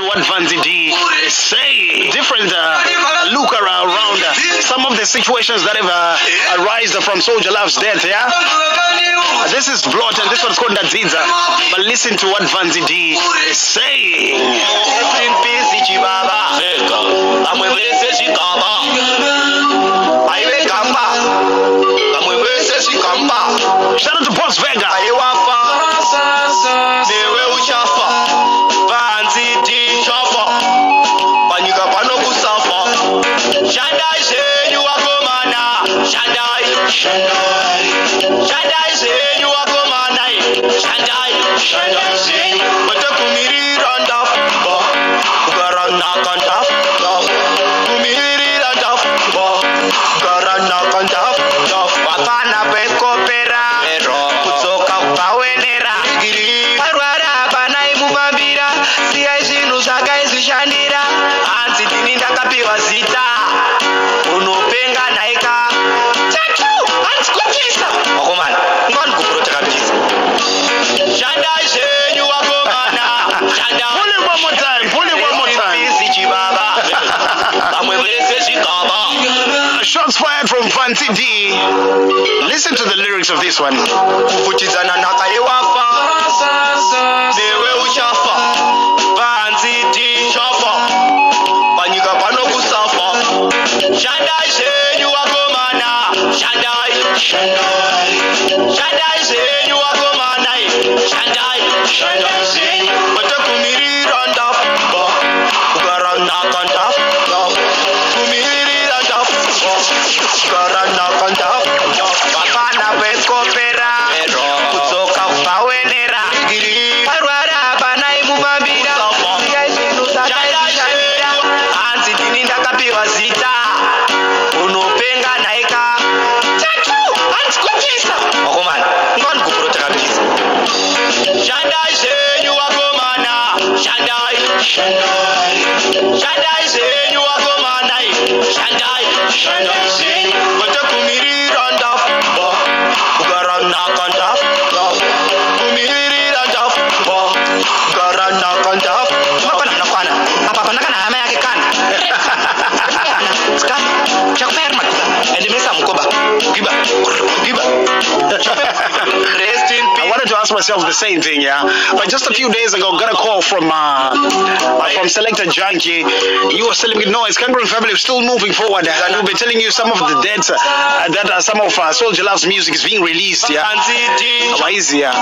to what Vanzi D is saying. Different look around some of the situations that have arisen from Soldier Love's death, yeah? This is Blot and this one's called Nadziza. But listen to what Vanzi D is saying. In peace, Ichibaba. Shout out to Boss Vega. Shots fired from Vanzi D. Listen to the lyrics of this one. I wanted to ask myself the same thing, yeah. But just a few days ago, got a call from Selector Junkie. You were telling me, no, it's Kangaroo family still moving forward, and we'll be telling you some of the dates that some of Soldier Love's music is being released, yeah. Why is yeah?